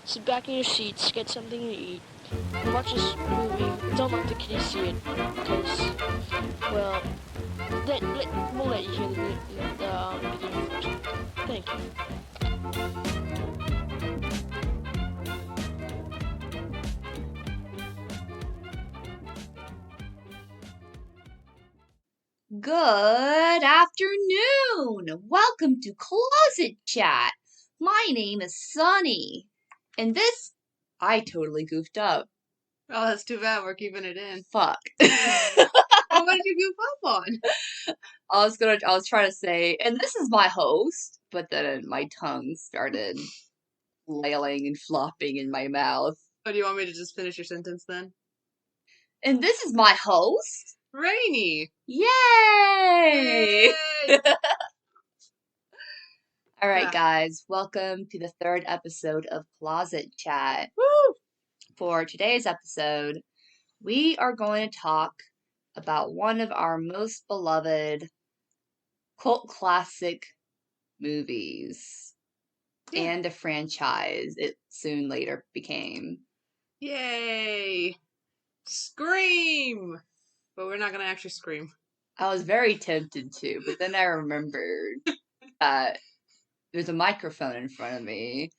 sit back in your seats, get something to eat, and watch this movie. Don't let the kiddies see it, because, well, we'll let you hear the beginning first. Thank you. Good afternoon. Welcome to Closet Chat. My name is Sunny. And I totally goofed up. Oh, that's too bad. We're keeping it in. Fuck. Well, what did you goof up on? I was trying to say, and this is my host, but then my tongue started flailing and flopping in my mouth. Oh, do you want me to just finish your sentence then? And this is my host, Rainy. Yay! Yay! All right, Yeah. guys, welcome to the third episode of Closet Chat. Woo! For today's episode, we are going to talk about one of our most beloved cult classic movies and a franchise it soon later became. Yay! Scream! But we're not gonna actually scream. I was very tempted to, but then I remembered that there's a microphone in front of me,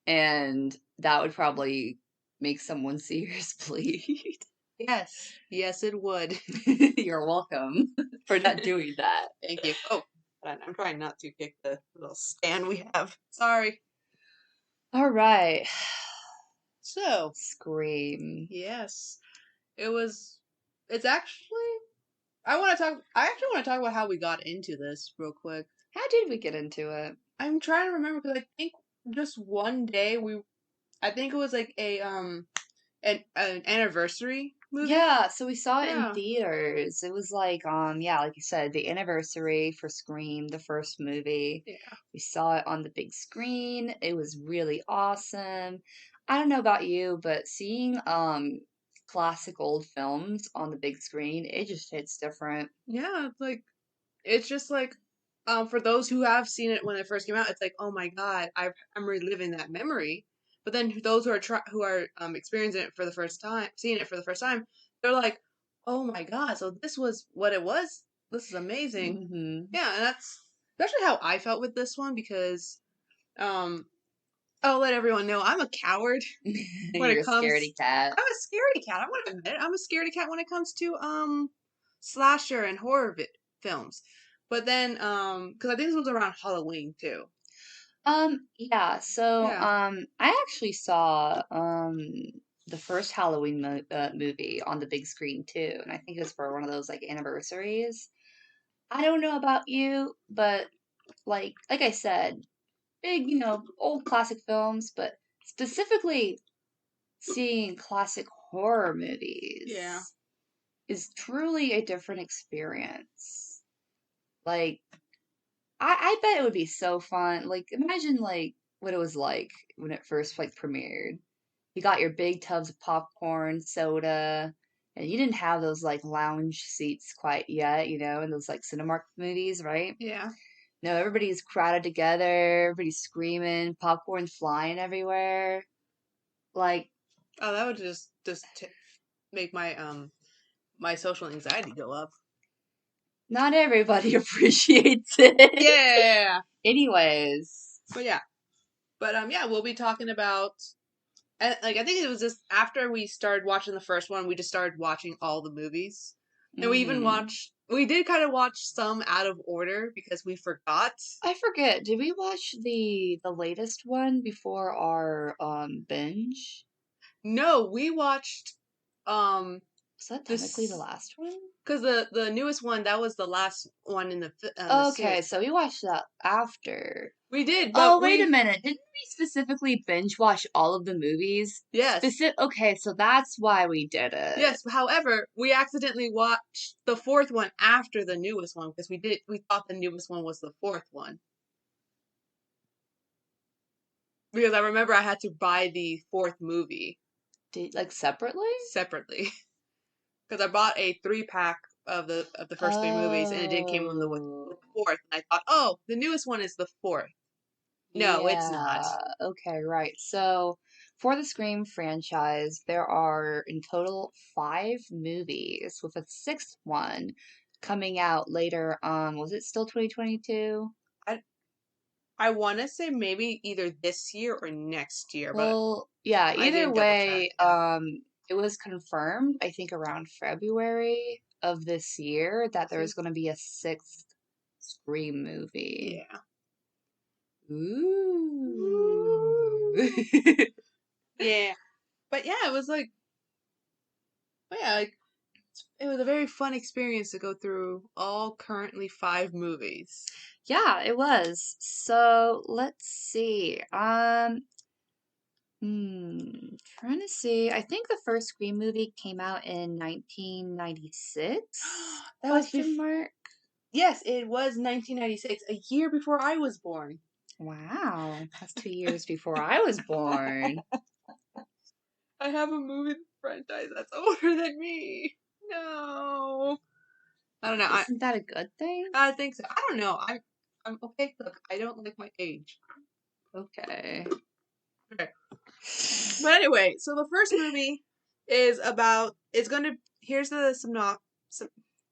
and that would probably make someone's ears bleed. Yes. Yes, it would. You're welcome for not doing that. Thank you. Oh, I'm trying not to kick the little stand we have. Sorry. All right. So, Scream. yes. It's actually, I actually want to talk about how we got into this real quick. How did we get into it? I'm trying to remember because I think just one day I think it was like an anniversary movie. Yeah, so we saw it in Yeah. theaters. It was like like you said, the anniversary for Scream, the first movie. Yeah. We saw it on the big screen. It was really awesome. I don't know about you, but seeing classic old films on the big screen, it just hits different. Yeah, it's just like for those who have seen it when it first came out, it's like, oh my god, I'm reliving that memory. But then those who are experiencing it for the first time, seeing it for the first time, they're like, oh my god, so this was what it was. This is amazing. Mm-hmm. Yeah, and that's actually how I felt with this one because I'll let everyone know I'm a coward when You're it a comes. scaredy cat. I'm a scaredy cat. I want to admit it. I'm a scaredy cat when it comes to slasher and horror films. But then because I think this was around Halloween too. Yeah, so Yeah. I actually saw the first Halloween movie on the big screen too, and I think it was for one of those like anniversaries. I don't know about you, but like I said, big, old classic films, but specifically seeing classic horror movies Yeah. is truly a different experience. Like I bet it would be so fun. Like imagine like what it was like when it first like premiered. You got your big tubs of popcorn, soda, and you didn't have those like lounge seats quite yet, in those like Cinemark movies, right? Yeah. No, everybody's crowded together, everybody's screaming, popcorn flying everywhere. Like, Oh, that would make my my social anxiety go up. not everybody appreciates it. Yeah. Anyways. But yeah. But yeah, we'll be talking about. And, I think it was just after we started watching the first one, we just started watching all the movies. And we did kind of watch some out of order because we forgot. I forget, did we watch the latest one before our binge? No, we watched Is that technically the last one? because the newest one, that was the last one in the Okay, series. so we watched that after. We did, but wait a minute. Didn't we specifically binge watch all of the movies? Yes. Okay, so that's why we did it. Yes, however, we accidentally watched the fourth one after the newest one because we thought the newest one was the fourth one. Because I remember I had to buy the fourth movie. Like separately? Separately. Because I bought a 3-pack of the first 3 movies and it did came with the fourth. And I thought, oh, the newest one is the fourth. No, it's not. Okay, right. So For the Scream franchise, there are in total 5 movies, with a sixth one coming out later. Was it still 2022? I want to say maybe either this year or next year, but Well, yeah, I either didn't double check. way, it was confirmed, I think around February of this year, that there was going to be a sixth Scream movie. Yeah. Ooh. Yeah. But yeah, it was like, but yeah, like it was a very fun experience to go through all currently 5 movies. Yeah, it was. So let's see. Trying to see. I think the first Scream movie came out in 1996? That was Question mark. Yes, it was 1996, a year before I was born. Wow, that's 2 years before I was born. I have a movie franchise that's older than me. No. I don't know. Isn't that a good thing? I think so. I don't know. I'm okay. Look, I don't like my age. Okay. Okay. But anyway, so the first movie is about. It's gonna. Here's the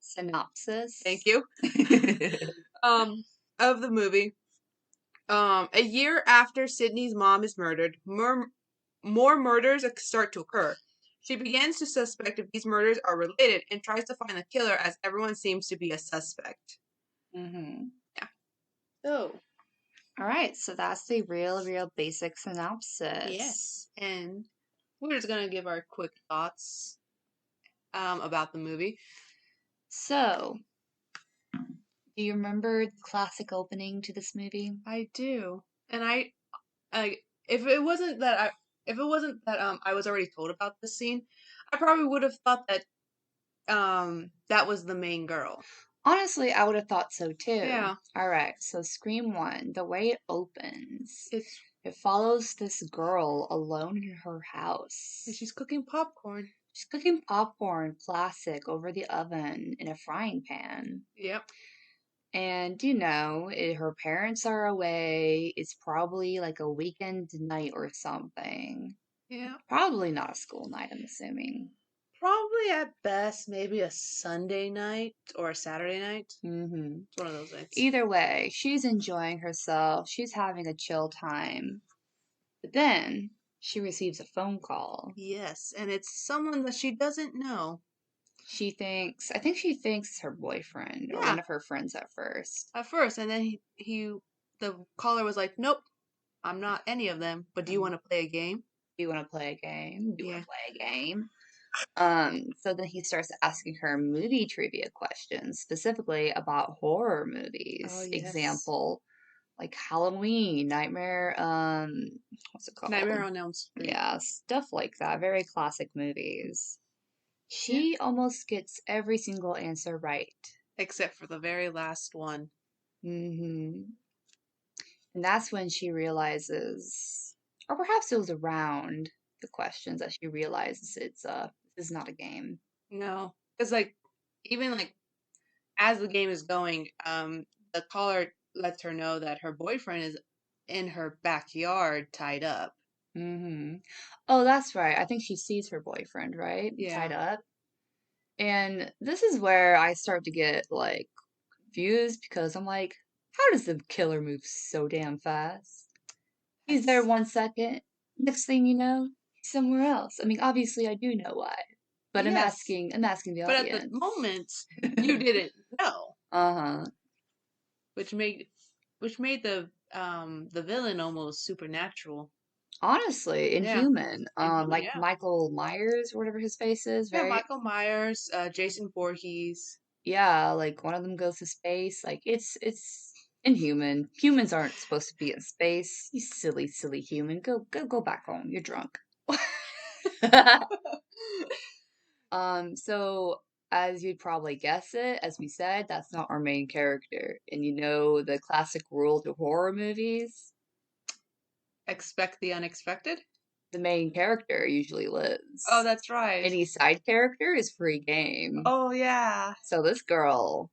Synopsis. Thank you. Of the movie. A year after Sydney's mom is murdered, more murders start to occur. She begins to suspect if these murders are related and tries to find the killer, as everyone seems to be a suspect. Mm-hmm. Yeah. So. All right, so that's the real basic synopsis. Yes, and we're just gonna give our quick thoughts about the movie. So, do you remember the classic opening to this movie? I do, and I if it wasn't that I was already told about this scene, I probably would have thought that that was the main girl. Honestly, I would have thought so too. Yeah. All right, so Scream 1, the way it opens, it follows this girl alone in her house. And she's cooking popcorn. She's cooking popcorn, classic, over the oven in a frying pan. Yep. And her parents are away. It's probably like a weekend night or something. Yeah. Probably not a school night, I'm assuming. Probably at best, maybe a Sunday night or a Saturday night. Mm-hmm. It's one of those nights. Either way, she's enjoying herself. She's having a chill time. But then she receives a phone call. Yes, and it's someone that she doesn't know. I think she thinks it's her boyfriend or one of her friends at first. And then the caller was like, "Nope, I'm not any of them. But do you want to play a game? Do you want to play a game? Do you Yeah. want to play a game?" So then he starts asking her movie trivia questions, specifically about horror movies. Oh, yes. Example, like Halloween, Nightmare, what's it called? Nightmare on Elm Street. Yeah, stuff like that. Very classic movies. She almost gets every single answer right. Except for the very last one. Mm-hmm. And that's when she realizes, or perhaps it was around the questions that she realizes this is not a game. No, because even as the game is going, the caller lets her know that her boyfriend is in her backyard tied up. Mm-hmm. Oh, that's right. I think she sees her boyfriend, right? Yeah. Tied up. And this is where I start to get confused, because I'm like, how does the killer move so damn fast? He's there 1 second. Next thing you know, he's somewhere else. I mean, obviously I do know why. But Yes. I'm asking the But audience. at the moment, you didn't know. Uh-huh. Which made the villain almost supernatural. Honestly, inhuman. Like yeah. Michael Myers, or whatever his face is. Very, Michael Myers, Jason Voorhees. yeah, like one of them goes to space. Like it's inhuman. Humans aren't supposed to be in space. You silly human. Go back home. You're drunk. So as you'd probably guess it, as we said, that's not our main character. And the classic rule to horror movies, Expect the unexpected. the main character usually lives. Oh, that's right. Any side character is free game. Oh, yeah. So this girl,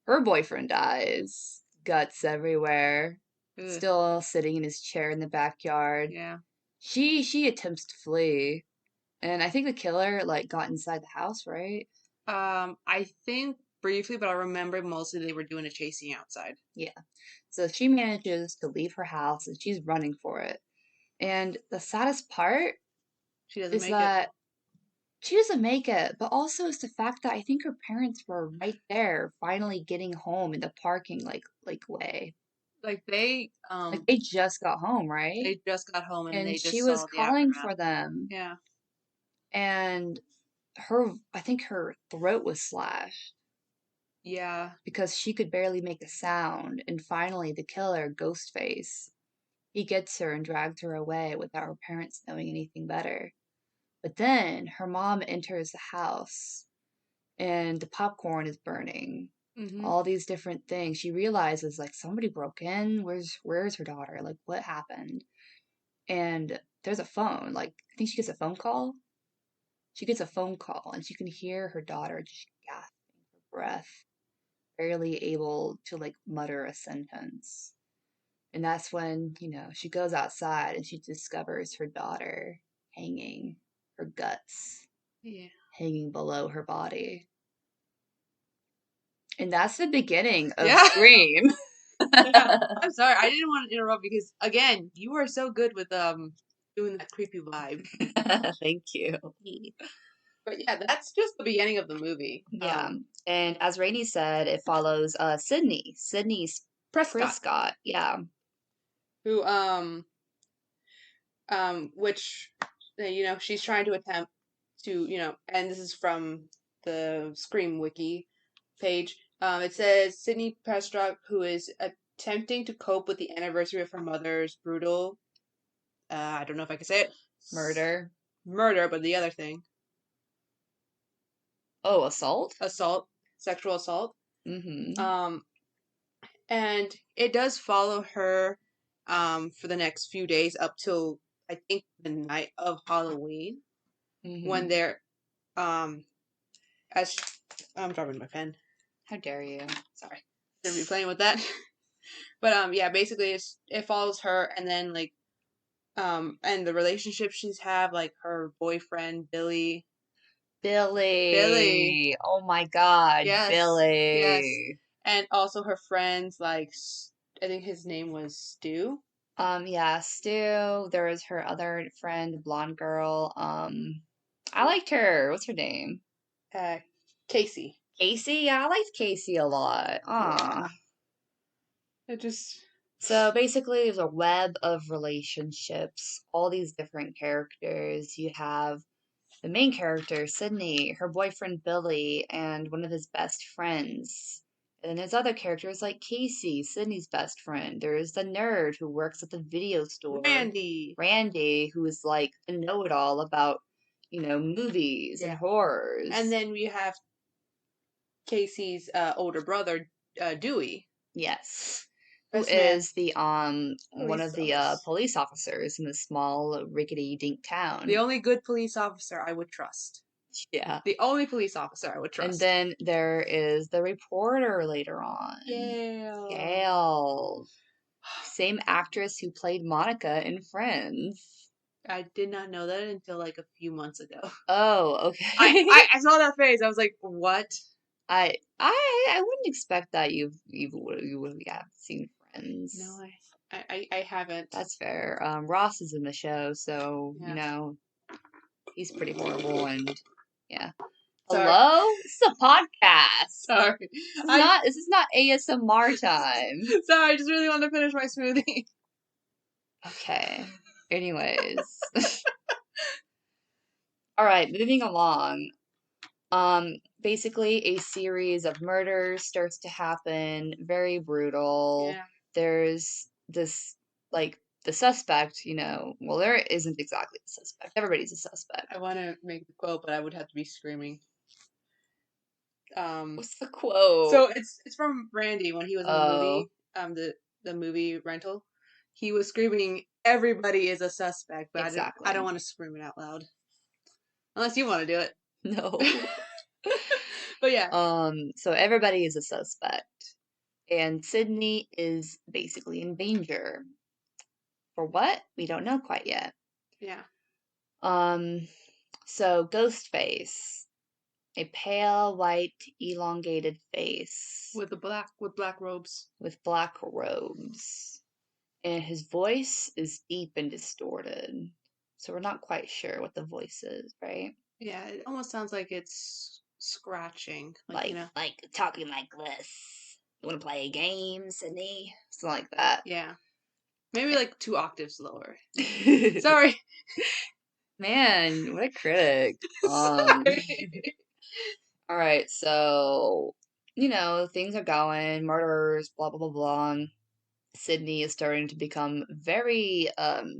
her boyfriend dies, guts everywhere, Ugh. still sitting in his chair in the backyard. Yeah. she attempts to flee, and I think the killer like got inside the house, right? I think briefly, but I remember mostly they were doing a chasing outside. Yeah. So she manages to leave her house and she's running for it. And the saddest part She doesn't is make it. that she doesn't make it, but also it's the fact that I think her parents were right there, finally getting home in the parking like way. Like Like they just got home, right? they just got home and And they she just was saw the calling aftermath. for them. Yeah. And I think her throat was slashed Yeah. because she could barely make a sound. And finally, the killer, Ghostface, he gets her and drags her away without her parents knowing anything better. But then her mom enters the house and the popcorn is burning. Mm-hmm. All these different things. She realizes like somebody broke in. Where's her daughter? Like what happened? And there's a phone. Like I think she gets a phone call. She gets a phone call and she can hear her daughter just gasping for breath, barely able to like mutter a sentence. And that's when, she goes outside and she discovers her daughter hanging, her guts Yeah. hanging below her body. And that's the beginning of Yeah. Scream. Yeah. I'm sorry, I didn't want to interrupt because again, you are so good with doing that creepy vibe. Thank you. But yeah, that's just the beginning of the movie. Yeah. And as Rainey said, it follows Sydney's Prescott. Yeah. Who which she's trying to attempt to and this is from the Scream wiki page. It says Sydney Prescott, who is attempting to cope with the anniversary of her mother's brutal, I don't know if I can say it, Murder, but the other thing, assault, sexual assault. Mm-hmm. And it does follow her for the next few days up till I think the night of Halloween, Mm-hmm. when they're as I'm dropping my pen. How dare you? Sorry, shouldn't be playing with that. But yeah, basically it follows her, and then like and the relationship she's have, like her boyfriend Billy. Oh my God, Yes. Billy. Yes. And also her friends, like I think his name was Stu. Yeah, Stu. There was her other friend, the blonde girl. I liked her. What's her name? Casey. Casey? Yeah, I liked Casey a lot. Yeah. It just So basically, there's a web of relationships, all these different characters. You have the main character, Sydney, her boyfriend Billy, and one of his best friends. And then there's other characters like Casey, Sydney's best friend. There's the nerd who works at the video store. Randy, who is like the know-it-all about, movies and horrors. And then we have Casey's older brother, Dewey. Yes. Who is the one of the police officers in the small rickety dink town. The only good police officer I would trust. Yeah. The only police officer I would trust. And then there is the reporter later on. Gail. Same actress who played Monica in Friends. I did not know that until like a few months ago. Oh, okay. I saw that face. I was like, what? I wouldn't expect that you would have seen Friends. No, I haven't. That's fair. Ross is in the show, so he's pretty horrible, and yeah. Sorry. Hello? This is a podcast. Sorry. This is not ASMR time. Sorry, I just really wanted to finish my smoothie. Okay. Anyways. Alright, moving along. Basically a series of murders starts to happen, very brutal. Yeah. There's this like the suspect, well, there isn't exactly a suspect. Everybody's a suspect. I want to make the quote, but I would have to be screaming. What's the quote? So it's from Randy when he was in the movie, the movie rental. He was screaming, "Everybody is a suspect," but exactly. I don't want to scream it out loud, unless you want to do it. No. But yeah. So everybody is a suspect, and Sydney is basically in danger. For what? We don't know quite yet. Yeah. So Ghostface, a pale, white, elongated face With black robes. with black robes. And his voice is deep and distorted. So we're not quite sure what the voice is, right? Yeah, it almost sounds like it's scratching. Like, Like talking like this. You want to play a game, Sydney? Something like that. yeah. Maybe like 2 octaves lower. Sorry. Man, what a critic. Sorry. All right, so things are going, murders, blah blah blah blah. And Sydney is starting to become very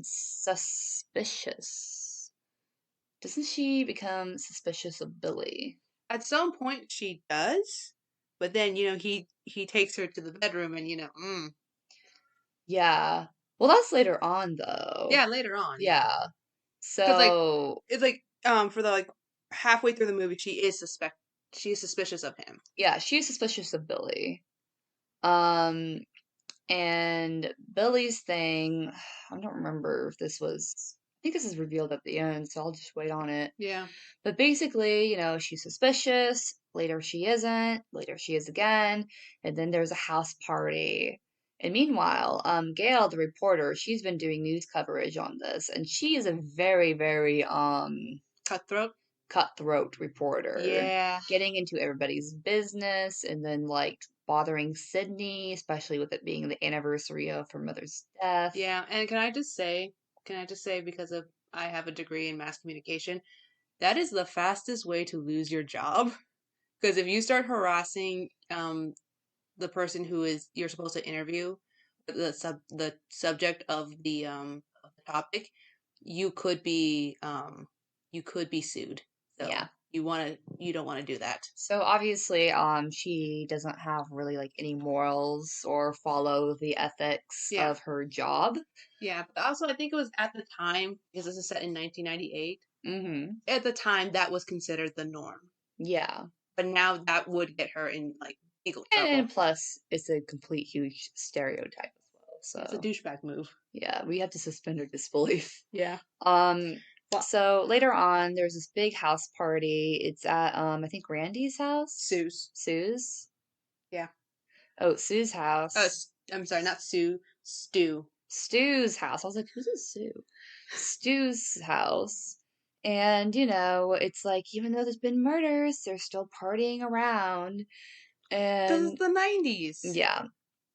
suspicious. Doesn't she become suspicious of Billy? At some point she does, but then he takes her to the bedroom and Yeah. Well, that's later on though. yeah, later on. Yeah. Because like So it's like for the like halfway through the movie she is suspicious of him. yeah, she's suspicious of Billy. Um, and Billy's thing, I don't remember if this was. I think this is revealed at the end, so I'll just wait on it. Yeah. But basically, she's suspicious. Later she isn't. Later she is again. And then there's a house party. And meanwhile, Gail, the reporter, she's been doing news coverage on this, and she is a very, very cutthroat reporter. Yeah. Getting into everybody's business and then like bothering Sydney, especially with it being the anniversary of her mother's death. Yeah, and can I just say because of I have a degree in mass communication, that is the fastest way to lose your job. Because if you start harassing the person who is you're supposed to interview, the subject of the topic, you could be sued. So Yeah. you don't want to do that. So obviously, she doesn't have really like any morals or follow the ethics Yeah. of her job. Yeah, but also I think it was at the time, because this is set in 1998. Mm-hmm. At the time, that was considered the norm. Yeah. But now that would get her in like legal trouble. And plus, it's a complete huge stereotype as well. So It's a douchebag move. yeah, we have to suspend her disbelief. Yeah. So later on, there's this big house party. It's at I think Randy's house. Sue's. Yeah. Oh, Sue's house. I'm sorry, not Sue. Stu. Stu's house. I was like, who's this Sue? Stu's house. And, it's like, even though there's been murders, they're still partying around. Because And it's the 90s. yeah.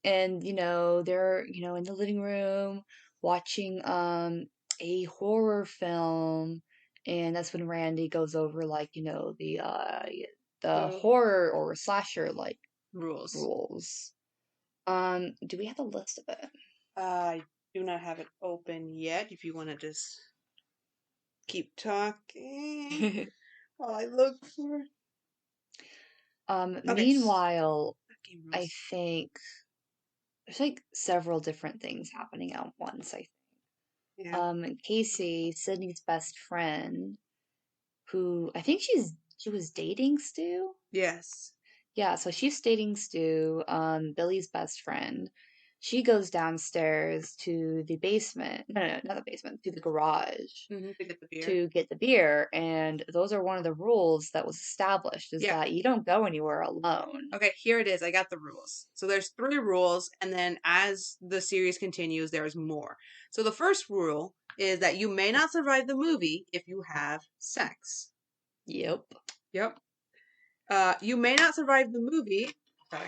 And, they're, in the living room watching a horror film. And that's when Randy goes over like, the horror or slasher like Rules. Do we have a list of it? I do not have it open yet. If you want to just keep talking while I look for. Okay. Meanwhile, I think there's like several different things happening at once. I think. Yeah. Casey, Sydney's best friend, who I think she was dating Stu. Yes. Yeah, so she's dating Stu, Billy's best friend. She goes downstairs to the basement. No, not the basement, to the garage To get the beer. to get the beer. And those are one of the rules that was established is that you don't go anywhere alone. Okay, here it is. I got the rules. So there's 3 rules, and then as the series continues, there's more. So the first rule is that you may not survive the movie if you have sex. Yep. You may not survive the movie. Sorry,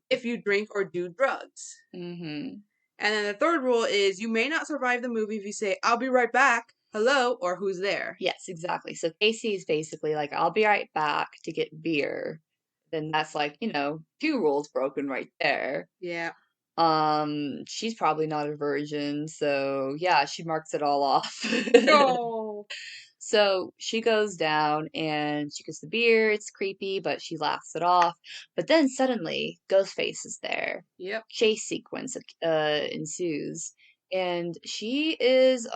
if you drink or do drugs. Mm-hmm. And then the third rule is you may not survive the movie if you say, "I'll be right back," "hello," or "who's there." Yes, exactly. So Casey's basically like, I'll be right back to get beer. Then that's like, 2 rules broken right there. Yeah. She's probably not a virgin, so yeah, she marks it all off. No. So she goes down and she gets the beer. It's creepy, but she laughs it off. But then suddenly, Ghostface is there. Yep. Chase sequence ensues. And she is,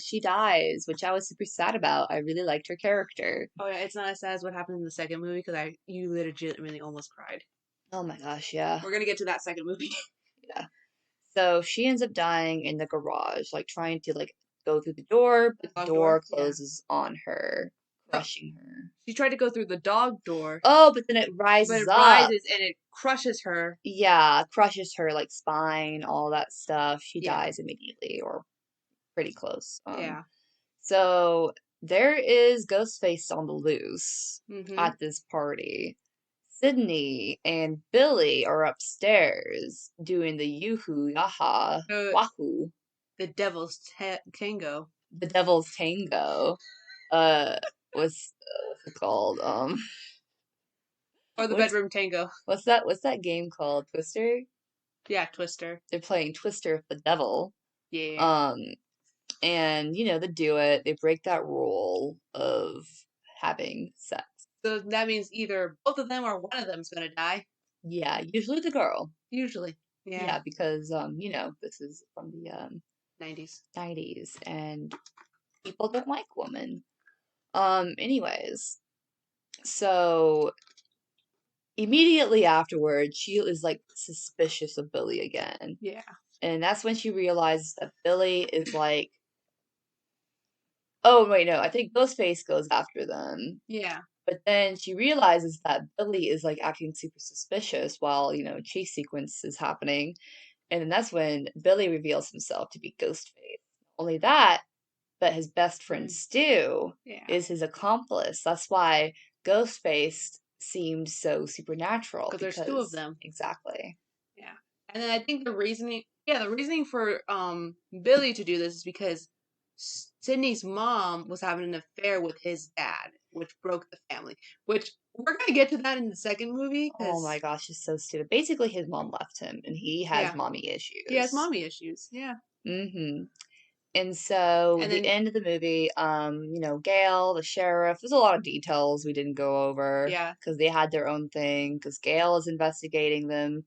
she dies, which I was super sad about. I really liked her character. Oh yeah, it's not as sad as what happened in the second movie because you legitimately almost cried. Oh my gosh, yeah. We're gonna get to that second movie. Yeah. So she ends up dying in the garage, like trying to like go through the door, but the dog door door? Yeah. closes on her, No. crushing her. She tried to go through the dog door, Oh, but then it but rises it up. rises and it crushes her. Yeah, crushes her like spine, all that stuff. She Yeah. dies immediately or pretty close. Yeah. So there is Ghostface on the loose Mm-hmm. at this party. Sydney and Billy are upstairs doing the yoo-hoo, yaha, wahoo, The devil's tango. the devil's tango. What's what's it called? Or the What's bedroom tango. what's that game called? Twister? Yeah, Twister. They're playing Twister with the devil. Yeah. Um, and they do it. They break that rule of having sex. So that means either both of them or one of them's gonna die. Yeah, usually the girl. Usually. Yeah, Yeah. because this is from the 90s. 90s and people don't like women. Anyways, so immediately afterwards, she is like suspicious of Billy again. Yeah. And that's when she realizes that Billy is like, oh, wait, no, I think Ghostface goes after them. Yeah. But then she realizes that Billy is like acting super suspicious while, chase sequence is happening. And then that's when Billy reveals himself to be Ghostface. Only that, but his best friend Stu is his accomplice. That's why Ghostface seemed so supernatural. Because there's two of them. Exactly. Yeah. And then I think the reasoning for Billy to do this is because Sydney's mom was having an affair with his dad, which broke the family. Which we're gonna get to that in the second movie. Oh my gosh, it's so stupid. Basically, his mom left him, and he has Yeah. mommy issues. He has mommy issues. Yeah. Mm-hmm. And so And the then- end of the movie, Gail, the sheriff, there's a lot of details we didn't go over. Yeah. Because they had their own thing, because Gail is investigating them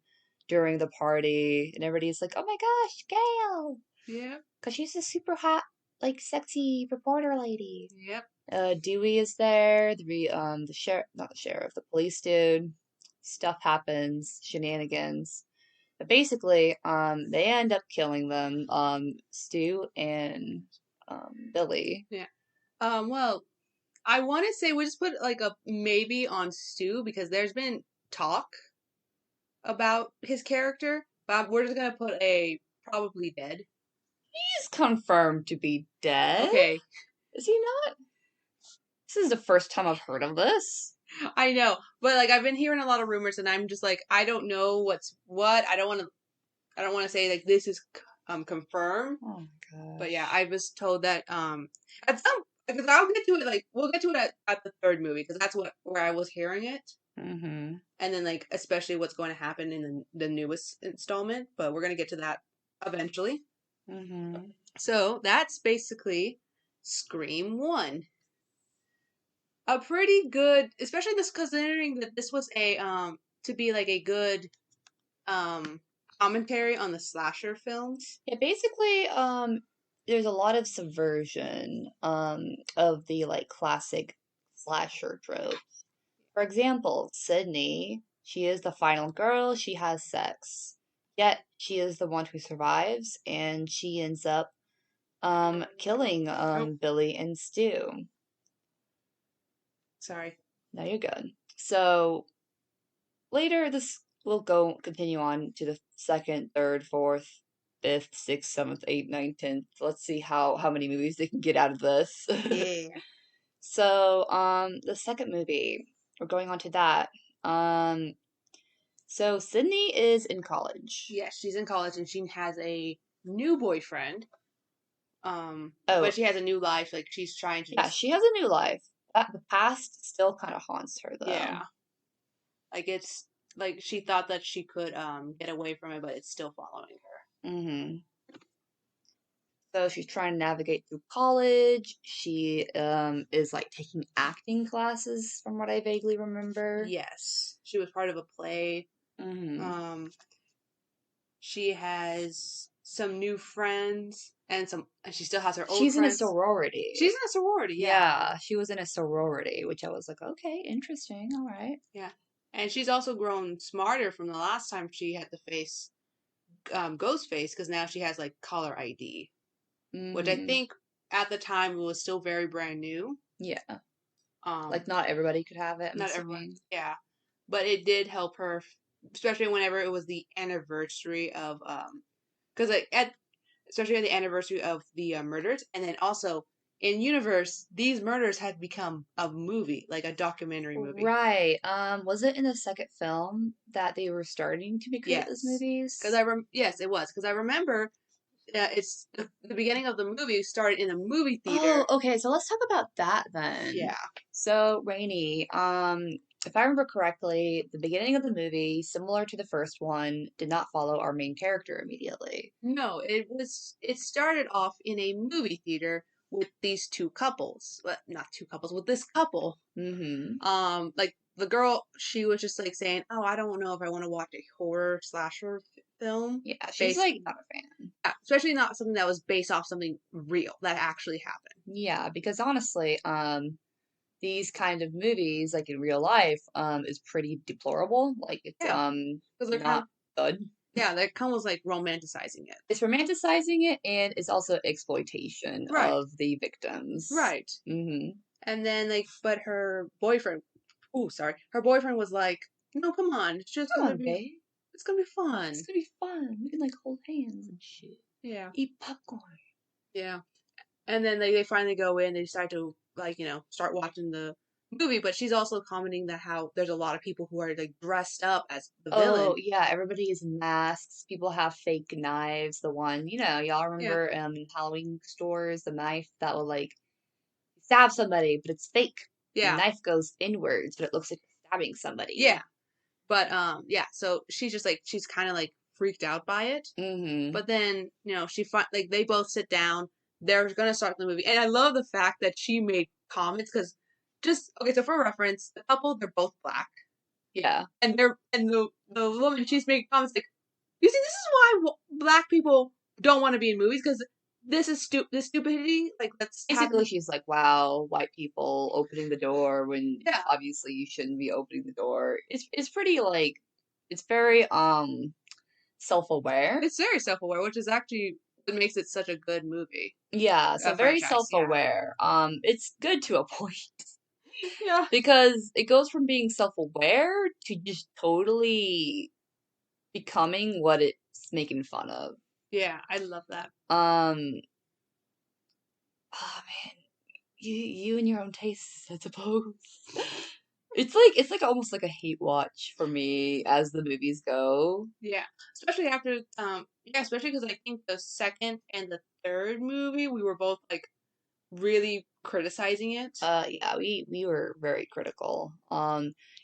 during the party, and everybody's like, oh my gosh, Gail! Yeah. Because she's a super hot, like, sexy reporter lady. Yep. Dewey is there, the sheriff, not the sheriff, the police dude. Stuff happens, shenanigans. But basically, they end up killing them, Stu and Billy. Yeah. Well, I want to say we just put like a maybe on Stu because there's been talk about his character, but we're just gonna put a probably dead. He's confirmed to be dead. Okay. Is he not? This is the first time I've heard of this. I know, but like I've been hearing a lot of rumors, and I'm just like I don't know what's what. I don't want to say like this is confirmed. Oh my god. But yeah, I was told that at some because I'll get to it like we'll get to it at the third movie because that's where I was hearing it. Mm-hmm. And then like especially what's going to happen in the newest installment, but we're gonna get to that eventually. Mm-hmm. So that's basically Scream 1. A pretty good, especially this considering that this was a to be like a good commentary on the slasher films. Yeah, basically, there's a lot of subversion of the like classic slasher tropes. For example, Sydney, she is the final girl, she has sex. Yet she is the one who survives and she ends up killing Billy and Stu. Sorry. No, you're good. So later this will continue on to the second, third, fourth, fifth, sixth, seventh, eighth, ninth, 10th. Let's see how many movies they can get out of this. Yeah. So, the second movie, we're going on to that. So Sydney is in college. Yes, she's in college and she has a new boyfriend. Oh. But she has a new life. Like she's trying to. Yeah, she has a new life. The past still kind of haunts her, though. Yeah. Like it's like she thought that she could get away from it, but it's still following her. Mm-hmm. So she's trying to navigate through college. She is like taking acting classes, from what I vaguely remember. Yes, she was part of a play. Mm-hmm. She has some new friends and she still has her old She's friends. in a sorority. She's in a sorority, yeah. She was in a sorority, which I was like, okay, interesting, all right. Yeah. And she's also grown smarter from the last time she had to face Ghostface because now she has like caller ID, which I Mm, think at the time was still very brand new. yeah. Um, Like not everybody could have it, I'm not everyone, assuming. yeah, but it did help her, especially whenever it was the anniversary of because like at especially on the anniversary of the murders, and then also in universe these murders had become a movie, like a documentary movie. Right. Was it in the second film that they were starting to create those Yes, because movies? yes, it was because I remember it's the beginning of the movie started in a movie Oh, theater. okay, so let's talk about that then. Yeah, So, Rainy, if I remember correctly, the beginning of the movie, similar to the first one, did not follow our main character immediately. no, it started off in a movie theater with these two couples, but not two couples, with this couple. Mm-hmm. Like the girl, she was just like saying, "Oh, I don't know if I want to watch a horror slasher film Yeah, she's based, like not a fan. especially not something that was based off something real that actually happened." Yeah, because honestly, these kind of movies, like in real life, is pretty deplorable. Like it's Yeah, because they're kind not of good. yeah, they're kind of like romanticizing it. It's romanticizing it and it's also exploitation Right, of the victims. right. Mm-hmm. And then like, but her boyfriend, oh sorry, her boyfriend was like, "No, come on, Come on, babe. it's gonna be It's fun." gonna be fun. We can like hold hands and shit. Yeah, Eat popcorn. yeah. And then they finally go in. They decide to like start watching the movie. But she's also commenting that how there's a lot of people who are like dressed up as the Oh villain. yeah, everybody is in masks. People have fake knives. The one, y'all Yeah, remember in Halloween stores, the knife that will like stab somebody, but it's fake. The yeah, knife goes inwards, but it looks like you're stabbing yeah. somebody. But yeah. So she's just like she's kind of like freaked out by it. Mm-hmm. But then like they both sit down. They're gonna start the movie, and I love the fact that she made comments because just okay. So for reference, the couple they're both black, Yeah. and the woman she's making comments like, "You see, this is why black people don't want to be in movies because this is this stupidity like that's Basically, happening." she's like, wow, white people opening the door when Yeah, obviously you shouldn't be opening the door. It's pretty like it's very self-aware. it's very self-aware, which is actually what makes it such a good movie, Yeah, so a very franchise. Yeah, self-aware. It's good to a point yeah, because it goes from being self-aware to just totally becoming what it's making fun of. yeah. I love that. Um, oh man, you and your own tastes, I suppose. It's like almost like a hate watch for me as the movies go. Yeah, especially after yeah, especially because I think the second and the third movie we were both like really criticizing it. Yeah, we were very critical.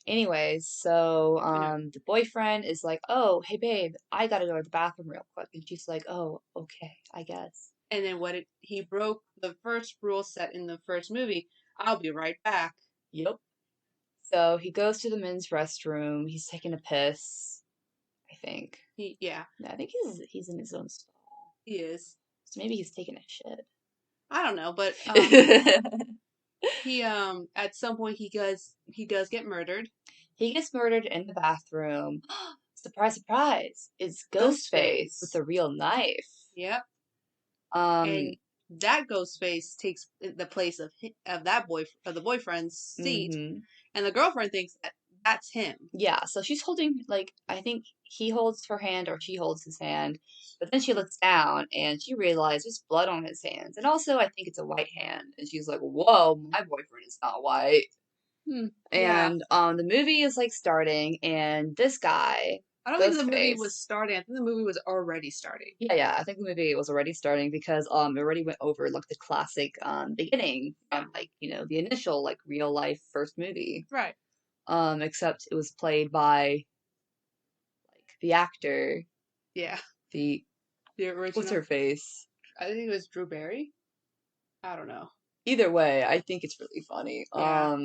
Anyways, so You know, the boyfriend is like, "Oh, hey babe, I gotta go to the bathroom real quick," and she's like, "Oh, okay, I guess." and then he broke the first rule set in the first movie. I'll be right back. Yep. So he goes to the men's restroom. He's taking a piss, I think. Yeah, No, I think he's in his own stall. he is. So maybe he's taking a shit. I don't know, but he at some point he does get murdered. He gets murdered in the bathroom. Surprise, surprise! It's Ghostface with Ghostface. a real knife. Yep, Um, and that Ghostface takes the place of that of the boyfriend's seat, hmm and the girlfriend thinks that that's him. Yeah, so she's holding, like, I think he holds her hand or she holds his hand, but then she looks down and she realizes there's blood on his hands. And also, I think it's a white hand. And she's like, whoa, my boyfriend is not white. Yeah. And the movie is like starting, and this guy, I don't think the movie was Ghostface, starting. I think the movie was already starting. yeah, I think the movie was already starting because it already went over like the classic beginning Yeah. from like, the initial like real life first movie. Right. Except it was played by like the actor, Yeah. the The what's original. her face? I think it was Drew Barry. I don't know. Either way, I think it's really funny. Yeah.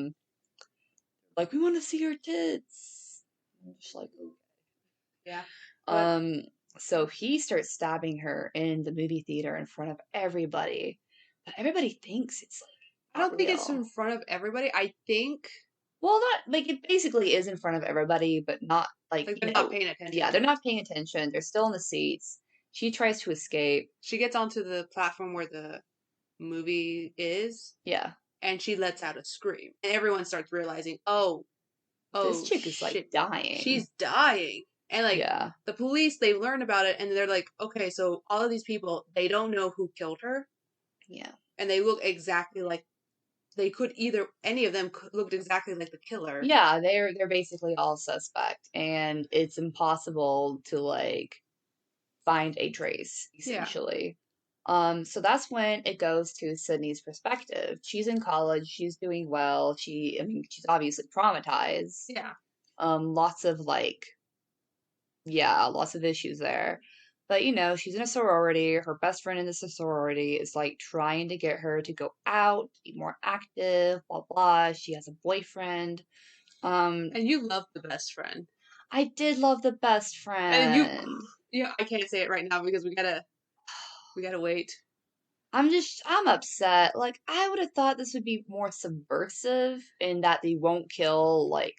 Like we want to see her tits. I'm just like, okay. Yeah. But Um, so he starts stabbing her in the movie theater in front of everybody. But everybody thinks it's like I not don't think it's in real. front of everybody. I think Well, not like it basically is in front of everybody, but not like, Like you they're not know, paying attention. yeah, they're not paying attention. They're still in the seats. She tries to escape. She gets onto the platform where the movie is, Yeah. and she lets out a scream, and everyone starts realizing, oh, This oh chick is like shit, dying. she's dying. And like Yeah. the police, they learn about it, and they're like, okay, so all of these people, they don't know who killed her, Yeah. and they look exactly like they could either any of them looked exactly like the killer. Yeah, they're basically all suspect, and it's impossible to like find a trace, Yeah. essentially. So that's when it goes to Sydney's perspective. She's in college, she's doing well, I mean, she's obviously traumatized. Yeah. Lots of like, yeah, lots of issues there. But you know, she's in a sorority. Her best friend in this sorority is like trying to get her to go out, be more active, blah blah. She has a boyfriend. And you love the best friend. I did love the best And you, friend. yeah, I can't say it right now because we gotta wait. I'm upset. Like, I would have thought this would be more subversive in that they won't kill, like,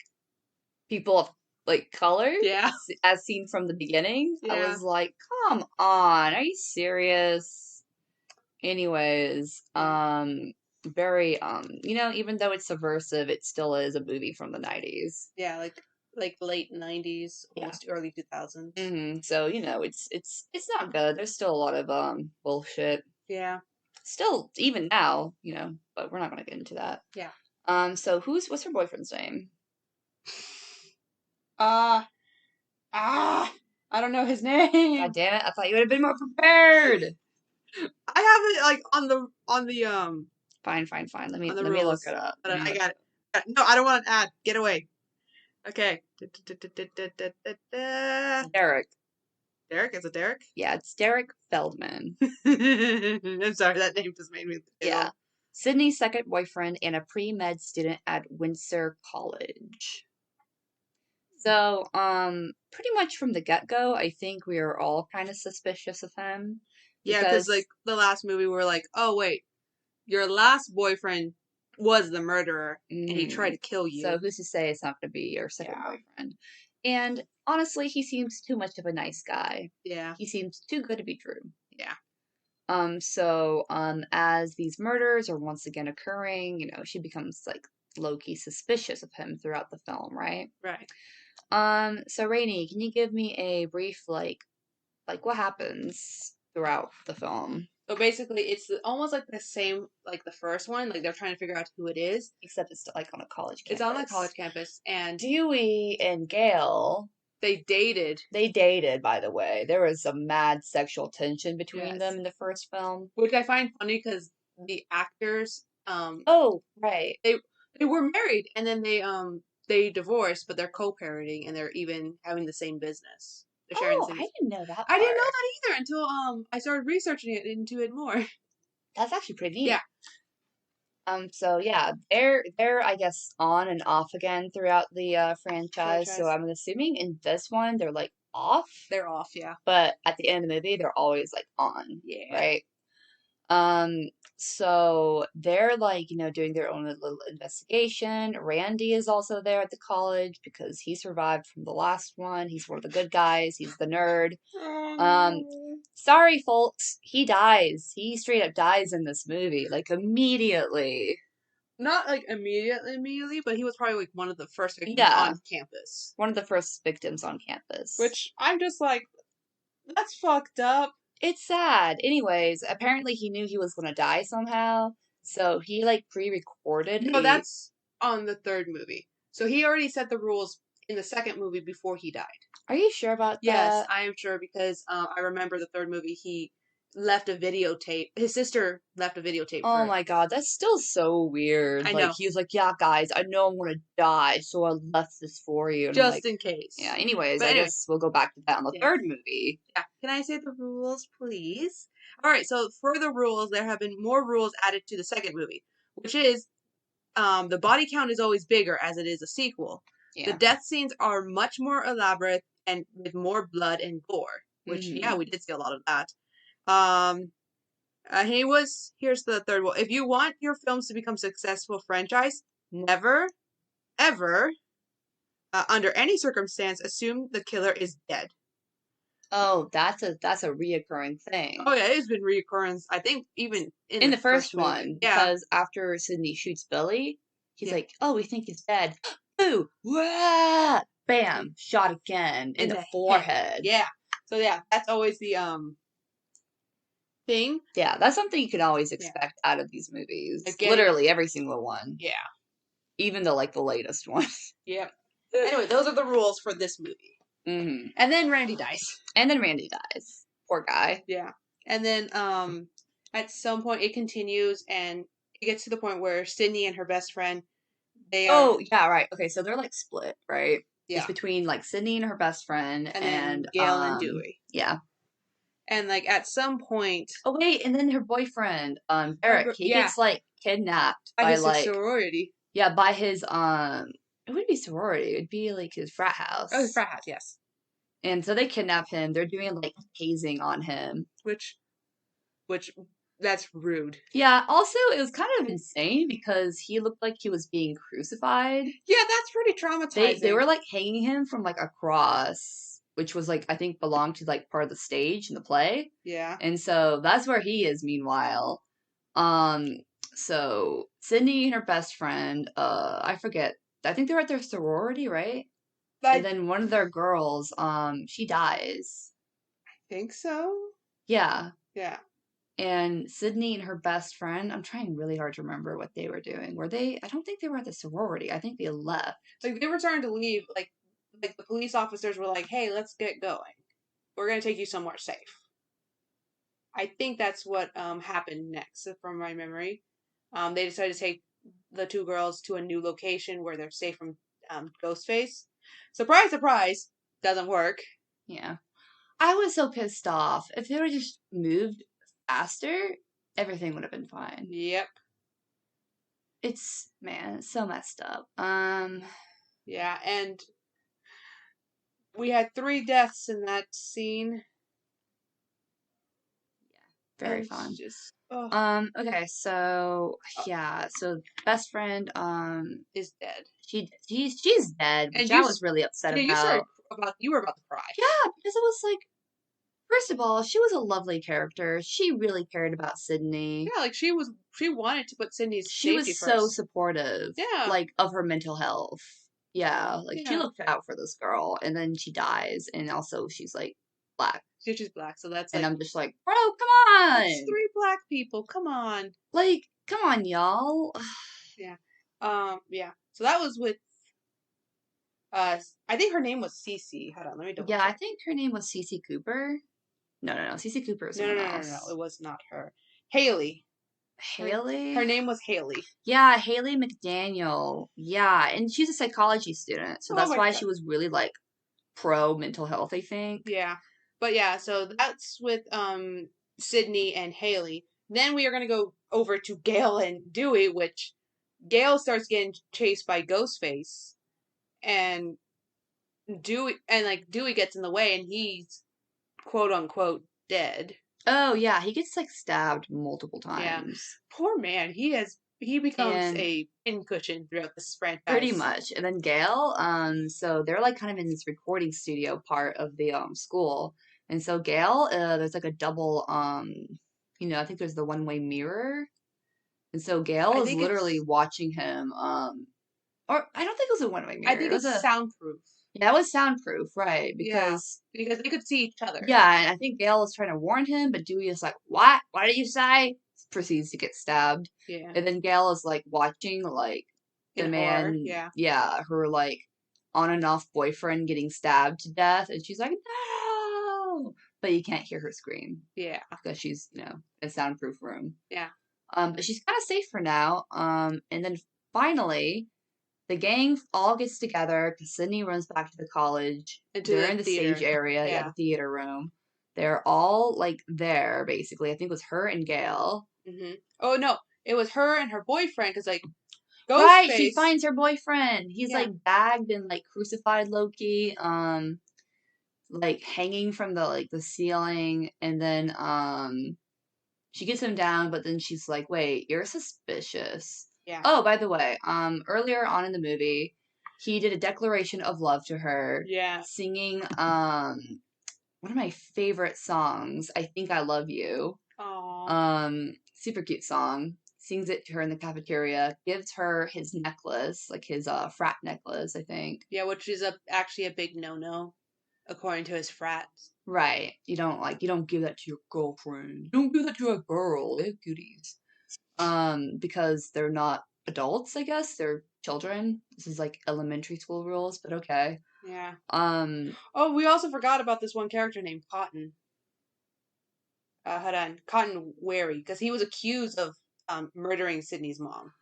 people of, like, color, Yeah. as seen from the beginning. I Yeah. was like, come on, are you serious? Anyways, very, you know, even though it's subversive, it still is a movie from the 90s. Yeah, like late 90s, Yeah. almost early 2000s. So, you know, it's not good. There's still a lot of, bullshit. Yeah. Still, even now, you know, but we're not gonna get into that. Yeah. So what's her boyfriend's name? Uh, I don't know his name. God damn it, I thought you would have been more prepared. I have it like on the Fine. Let me on the let me look rules. it up. But I got it. No, I don't want an ad. Get away. Okay. Derek. Derek? Is it Derek? Yeah, it's Derek Feldman. I'm sorry, that name just made me Yeah. Sydney's second boyfriend and a pre-med student at Windsor College. So, pretty much from the get-go, I think we are all kind of suspicious of him. Yeah, because like the last movie, we're like, oh wait, your last boyfriend was the murderer, and he tried to kill you. So who's to say it's not going to be your second boyfriend? And honestly, he seems too much of a nice guy. Yeah. He seems too good to be true. Yeah. So, as these murders are once again occurring, you know, she becomes like low-key suspicious of him throughout the film, right? Right. So Rainey, can you give me a brief like what happens throughout the film? So basically, it's almost like the same like the first one. Like they're trying to figure out who it is. Except it's like on a college campus. It's on a college campus, and Dewey and Gail, they dated. They dated, by the way. There was some mad sexual tension between them in the first film. Which I find funny because the actors, oh, right. They were married and then they divorced, but they're co-parenting and they're even having the same business. They're sharing the same. I didn't know that part. I didn't know that either until I started researching it into it more. That's actually pretty neat. Yeah. So yeah, they're I guess on and off again throughout the franchise. So I'm assuming in this one they're like off. They're off, yeah. But at the end of the movie, they're always like on. Yeah. Right. So they're like, you know, doing their own little investigation. Randy is also there at the college because he survived from the last one. He's one of the good guys. He's the nerd. Sorry, folks. He dies. He straight up dies in this movie, like immediately. Not like immediately, but he was probably like one of the first victims on campus. One of the first victims on campus. Which I'm just like, that's fucked up. It's sad. Anyways, apparently he knew he was gonna die somehow, so he like pre-recorded. No, that's on the third movie. So he already set the rules in the second movie before he died. Are you sure about that? Yes, I am sure because I remember the third movie. He left a videotape. His sister left a videotape. Oh my god, that's still so weird. I know. He was like, "Yeah, guys, I know I'm gonna die, so I left this for you." And just in case. Yeah. Anyways, I guess we'll go back to that on the third movie. Yeah. Can I say the rules, please? All right. So for the rules, there have been more rules added to the second movie, which is the body count is always bigger as it is a sequel. Yeah. The death scenes are much more elaborate and with more blood and gore, which we did see a lot of that. Here's the third one. If you want your films to become successful franchise, never, ever, under any circumstance, assume the killer is dead. Oh, that's a reoccurring thing. Oh yeah, it's been reoccurring. I think even In the first movie. one, Yeah. because after Sydney shoots Billy, he's Yeah. like, "Oh, we think he's dead." Boo! Wah! Bam! Shot again in the head. forehead. Yeah. So yeah, that's always the thing. Yeah, that's something you can always expect out of these movies. Like Literally every single one. Yeah. Even the latest ones. Yeah. Anyway, those are the rules for this movie. Mm-hmm. And then Randy dies. And then Randy dies. Poor guy. Yeah. And then at some point it continues and it gets to the point where Sydney and her best friend Oh, yeah, right. Okay, so they're split, right? Yeah. It's between Sydney and her best friend and then Gail and Dewey. Yeah. And at some point Oh wait, and then her boyfriend, Eric, he gets kidnapped by by his sorority. Yeah, by his it wouldn't be sorority, it'd be his frat house. Oh, his frat house, yes. And so they kidnap him. They're doing hazing on him. Which that's rude. Yeah, also it was kind of insane because he looked like he was being crucified. Yeah, that's pretty traumatizing. They were hanging him from a cross, which was I think belonged to part of the stage in the play. Yeah. And so that's where he is meanwhile. So Sydney and her best friend, I forget. I think they're at their sorority, right? And then one of their girls, she dies. I think so. Yeah. Yeah. And Sydney and her best friend, I'm trying really hard to remember what they were doing. Were they? I don't think they were at the sorority. I think they left. They were starting to leave. Like the police officers were like, "Hey, let's get going. We're gonna take you somewhere safe." I think that's what happened next, from my memory. They decided to take the two girls to a new location where they're safe from Ghostface. Surprise, surprise, doesn't work. Yeah. I was so pissed off. If they would just moved faster, everything would have been fine. Yep. It's so messed up. Yeah, and we had 3 deaths in that scene. Very fun. Just, okay, so yeah, so best friend is dead. She's dead, which I was really upset about. You were about to cry. Yeah, because it was first of all, she was a lovely character. She really cared about Sydney. Yeah, she wanted to put Sydney's She was safety so first. supportive. Yeah. Of her mental health. Yeah, she looked out for this girl, and then she dies, and also she's black. She's black, so that's and I'm just bro, come on! It's 3 black people, come on. Come on, y'all. Yeah. Yeah. So that was with I think her name was Cece. Hold on, let me double check. I think her name was Cece Cooper. No. Cece Cooper is someone else. No. It was not her. Haley. Haley? Her name was Haley. Yeah, Haley McDaniel. Yeah, and she's a psychology student, so that's why she was really pro mental health, I think. Yeah. But yeah, so that's with Sydney and Haley. Then we are going to go over to Gail and Dewey, which Gail starts getting chased by Ghostface, and Dewey gets in the way, and he's quote unquote dead. Oh yeah, he gets stabbed multiple times. Yeah. Poor man. He becomes a pincushion throughout this franchise. Pretty much. And then Gail, so they're kind of in this recording studio part of the school. And so Gail, there's a double I think there's the one-way mirror. And so Gail is literally watching him or I don't think it was a one-way mirror. I think it's soundproof. Yeah, it was soundproof, right? Because they could see each other. Yeah, and I think Gail was trying to warn him, but Dewey is what? What did you say? Proceeds to get stabbed. Yeah. And then Gail is watching the man, her on and off boyfriend getting stabbed to death, and she's like, no, but you can't hear her scream. Yeah. Because she's in a soundproof room. Yeah. But she's kind of safe for now. And then finally, the gang all gets together because Sydney runs back to the college. They're in the stage area, the theater room. They're all there basically. I think it was her and Gail. Mm-hmm. Oh no, it was her and her boyfriend because Ghostface. Right, she finds her boyfriend. He's bagged and crucified Loki, hanging from the ceiling, and then she gets him down, but then she's like, "Wait, you're suspicious." Yeah. Oh, by the way, earlier on in the movie, He did a declaration of love to her. Yeah. Singing one of my favorite songs, I Think I Love You. Aww. Super cute song. Sings it to her in the cafeteria, gives her his necklace, like his frat necklace, I think. Yeah, which is actually a big no-no, according to his frats. Right. You don't give that to your girlfriend. You don't give that to a girl. They're cuties. Because they're not adults, I guess. They're children. This is like elementary school rules, but okay. Yeah. Um Oh, we also forgot about this one character named Cotton. Hold on, Cotton Wary, because he was accused of murdering Sydney's mom.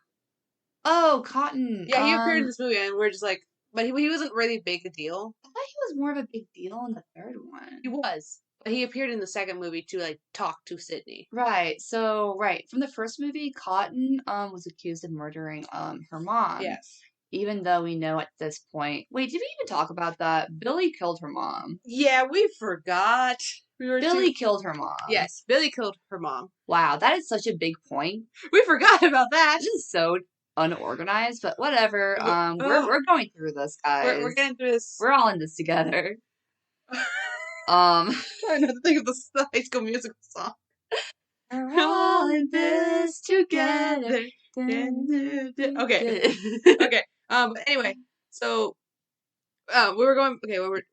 Oh, Cotton. Yeah, he appeared in this movie, and we're just like, but he wasn't really big a deal. I thought he was more of a big deal in the third one. He was, but he appeared in the second movie to like talk to Sydney. Right. So, from the first movie, Cotton was accused of murdering her mom. Yes. Even though we know at this point. Wait, did we even talk about that? Billy killed her mom. Yeah, we forgot. Billy killed her mom. Yes, Billy killed her mom. Wow, that is such a big point. We forgot about that. This is so unorganized, but whatever. We're going through this, guys. We're getting through this. We're all in this together. Trying not to think of the High School Musical song. We're all in this together. Okay. Okay. But anyway, so we were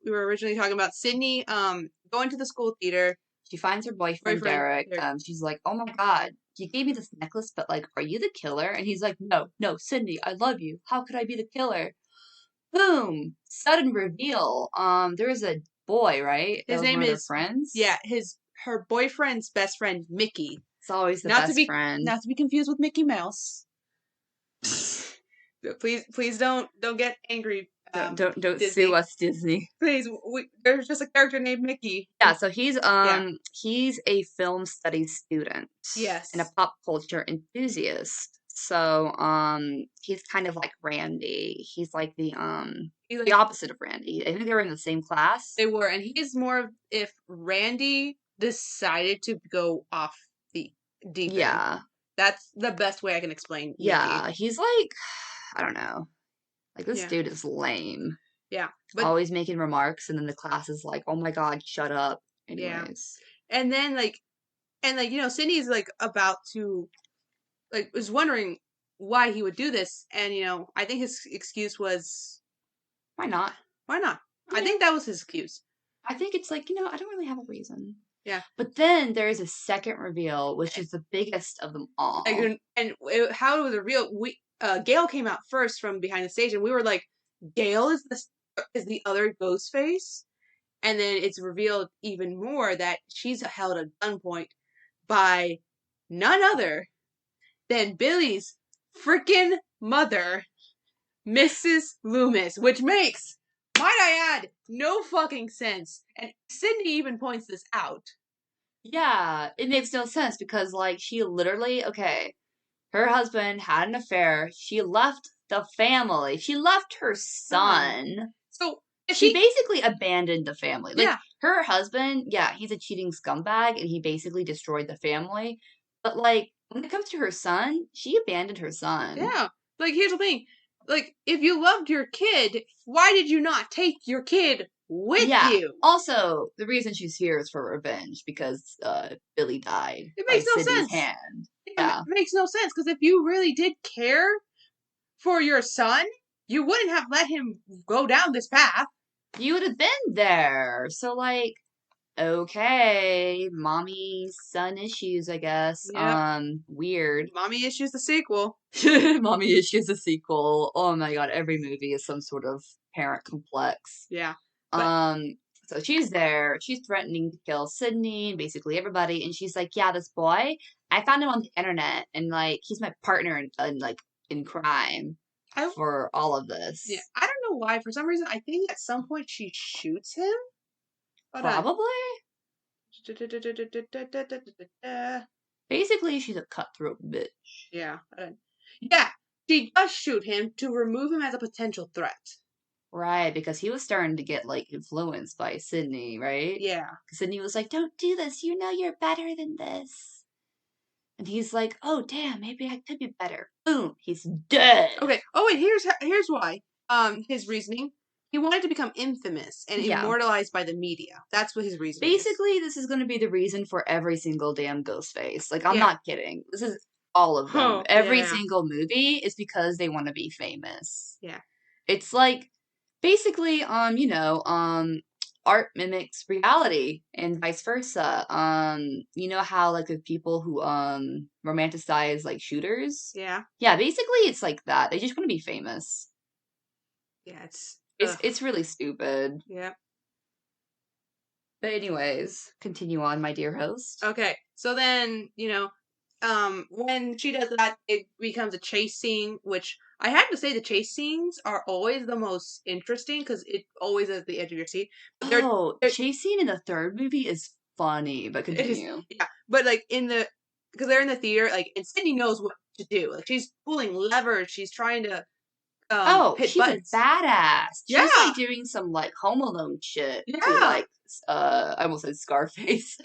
originally talking about Sydney going to the school theater. She finds her boyfriend Derek. She's like, "Oh my god, you gave me this necklace, but like, are you the killer?" And he's like, "No, Sydney, I love you. How could I be the killer?" Boom! Sudden reveal. There was a boy, right? His name is friends. Yeah, her boyfriend's best friend, Mickey. It's always the best friend. Not to be confused with Mickey Mouse. Please don't get angry. Don't sue us, Disney. Please, there's just a character named Mickey. Yeah, so he's a film studies student. Yes. And a pop culture enthusiast. So he's kind of like Randy. He's like the opposite of Randy. I think they were in the same class. They were, and he's more of if Randy decided to go off the deep end. Yeah. That's the best way I can explain Mickey. Yeah, he's like, I don't know. Like, this dude is lame. Yeah. But always making remarks, and then the class is like, oh my god, shut up. Anyways. Yeah. And then, Sydney's, about to, was wondering why he would do this. And, I think his excuse was... Why not? Why not? Yeah. I think that was his excuse. I think it's like, I don't really have a reason. Yeah. But then there is a second reveal, which is the biggest of them all. How it was a reveal, Gail came out first from behind the stage, and we were like, Gail is the other Ghostface? And then it's revealed even more that she's held at gunpoint by none other than Billy's freaking mother, Mrs. Loomis, which makes, might I add, no fucking sense. And Sydney even points this out. Yeah, it makes no sense because, she literally, her husband had an affair. She left the family. She left her son. So she basically abandoned the family. Her husband, he's a cheating scumbag, and he basically destroyed the family. But, when it comes to her son, she abandoned her son. Yeah. Here's the thing. If you loved your kid, why did you not take your kid with you? Also, the reason she's here is for revenge because Billy died. It makes no sense. Hand. Yeah. It makes no sense because if you really did care for your son, you wouldn't have let him go down this path. You would have been there. So, okay, mommy son issues, I guess. Yep. Weird. Mommy Issues the sequel. Mommy Issues the sequel. Oh my god, every movie is some sort of parent complex. Yeah. So she's there. She's threatening to kill Sydney and basically everybody. And she's like, yeah, this boy, I found him on the internet. And, he's my partner in crime for all of this. Yeah. I don't know why. For some reason, I think at some point she shoots him. Probably. Basically, she's a cutthroat bitch. Yeah. Yeah. She does shoot him to remove him as a potential threat. Right, because he was starting to get, influenced by Sydney, right? Yeah. Sydney was like, don't do this. You know you're better than this. And he's like, oh, damn, maybe I could be better. Boom, he's dead. Okay. Oh, wait, here's why. his reasoning. He wanted to become infamous and Yeah. immortalized by the media. That's what his reasoning is. Basically, this is going to be the reason for every single damn Ghostface. Like, I'm Yeah. not kidding. This is all of them. Oh, Every yeah. single movie is because they want to be famous. Yeah. It's like, basically, art mimics reality and vice versa. You know how, like, with people who, romanticize, like, shooters? Yeah. Yeah, basically, it's like that. They just want to be famous. Yeah, it's It's really stupid. yeah. But anyways, continue on, my dear host. Okay, so then, when she does that, it becomes a chase scene, which I have to say the chase scenes are always the most interesting because it always is the edge of your seat. But they're Chase scene in the third movie is funny, but it is, continue. yeah, but like because they're in the theater, like, and Sydney knows what to do. Like, she's pulling levers, she's trying to hit She's buttons. a badass. Yeah. She's like doing some like Home Alone shit to Yeah. like I almost said Scarface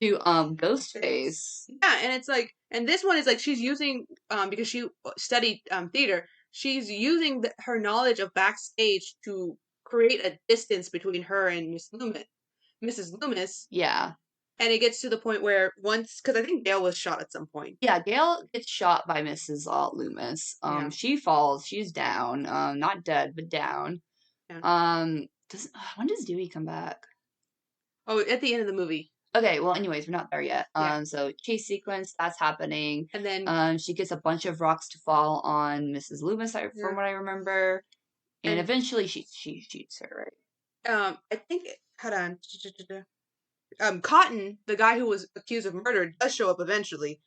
to Ghostface. Yeah, and it's like, and this one is like she's using because she studied theater. She's using her knowledge of backstage to create a distance between her and Mrs. Loomis. Yeah. And it gets to the point where once, because I think Gail was shot at some point. Yeah, Gail gets shot by Mrs. Loomis. Yeah. She falls. She's down. Not dead, but down. Yeah. When does Dewey come back? Oh, at the end of the movie. Okay, well, anyways, we're not there yet. Yeah. So chase sequence, that's happening. And then she gets a bunch of rocks to fall on Mrs. Loomis, from what I remember. And eventually she shoots her, right? I think, hold on. Cotton, the guy who was accused of murder, does show up eventually,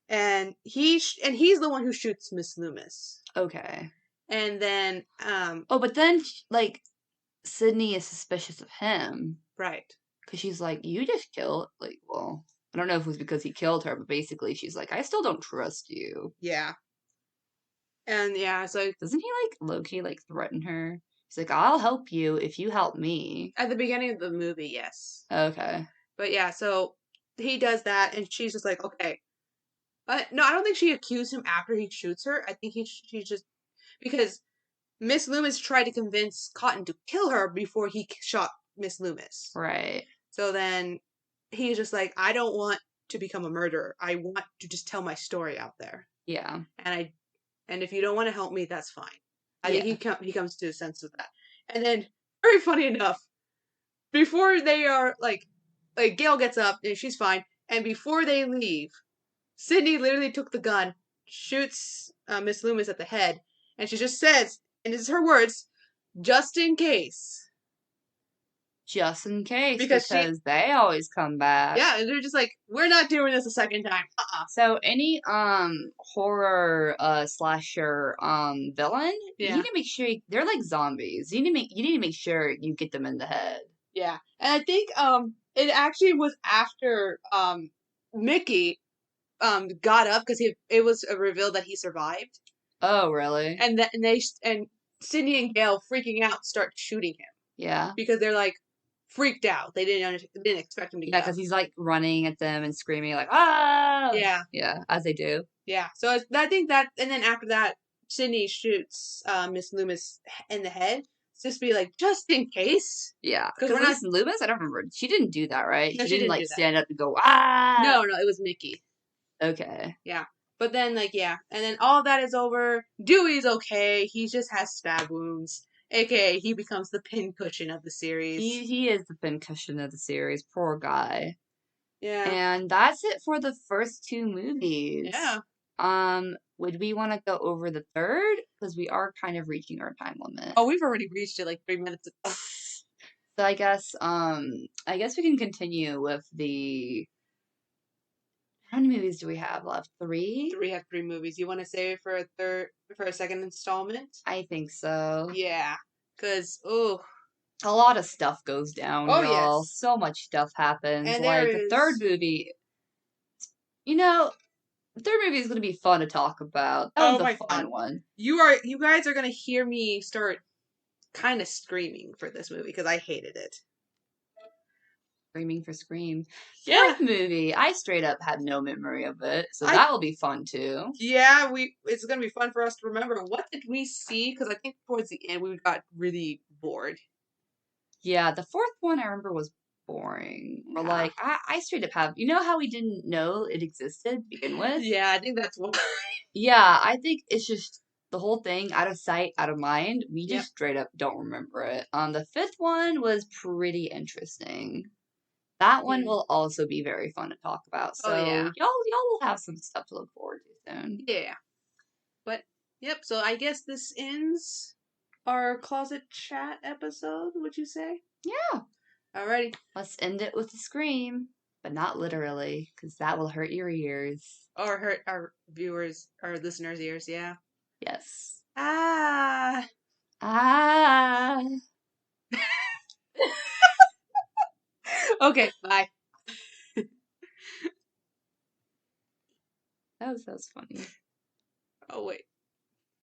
and he's the one who shoots Miss Loomis. Okay. And then but then like Sydney is suspicious of him, right? Because she's like, you just killed, like, well, I don't know if it was because he killed her, but basically she's like, I still don't trust you. Yeah. And yeah, so doesn't he like low-key like threaten her? He's like, I'll help you if you help me. At the beginning of the movie, yes. Okay. But yeah, so he does that, and she's just like, okay. No, I don't think she accused him after he shoots her. I think she just, because Miss Loomis tried to convince Cotton to kill her before he shot Miss Loomis. Right. So then he's just like, I don't want to become a murderer. I want to just tell my story out there. Yeah. And if you don't want to help me, that's fine. I think he comes to a sense of that. And then, very funny enough, before they are like Gail gets up and she's fine, and before they leave, Sydney literally took the gun, shoots Miss Loomis at the head, and she just says, and this is her words, just in case. Just in case, because they always come back. Yeah, and they're just like, we're not doing this a second time. So any horror slasher villain, you need to make sure they're like zombies. You need to make sure you get them in the head. Yeah, and I think it actually was after Mickey got up because it was revealed that he survived. Oh, really? And Sydney and Gail freaking out start shooting him. Yeah, because they're like freaked out. They didn't expect him to get up. Yeah, because he's like running at them and screaming like, ah! Yeah, as they do. Yeah, so I think that, and then after that, Sydney shoots Miss Loomis in the head. Just be like, just in case. Yeah, because we're not Miss Loomis. I don't remember. She didn't do that, right? No, she didn't like stand up and go ah. No, it was Mickey. Okay. Yeah, but then and then all that is over. Dewey's okay. He just has stab wounds. AKA, he becomes the pincushion of the series. He is the pincushion of the series. Poor guy. Yeah. And that's it for the first two movies. Yeah. Would we want to go over the third? Because we are kind of reaching our time limit. Oh, we've already reached it like 3 minutes ago. So I guess we can continue with the... How many movies do we have left? 3? We have 3 movies. You want to save it for a second installment? I think so. Yeah. Because, a lot of stuff goes down, y'all. Yes. So much stuff happens. And like, the third movie... the third movie is going to be fun to talk about. That was a fun one. You guys are going to hear me start kind of screaming for this movie, because I hated it. Screaming for Scream. Yeah. Fourth movie, I straight up have no memory of it, so I- that will be fun too. Yeah, it's gonna be fun for us to remember. What did we see? Because I think towards the end we got really bored. Yeah, the fourth one I remember was boring. Or Yeah. like, I straight up have, you know how we didn't know it existed to begin with? Yeah, I think that's what. Yeah, I think it's just the whole thing out of sight, out of mind. We Yep. just straight up don't remember it. The fifth one was pretty interesting. That one Hmm. will also be very fun to talk about. So Oh yeah, y'all will have some stuff to look forward to soon. yeah. But yep. So I guess this ends our closet chat episode. Would you say? Yeah. Alrighty. Let's end it with a scream, but not literally, because that will hurt your ears. Or hurt our viewers, our listeners' ears. Yeah. Yes. Ah. Ah. Okay. Bye. That was funny. Oh wait.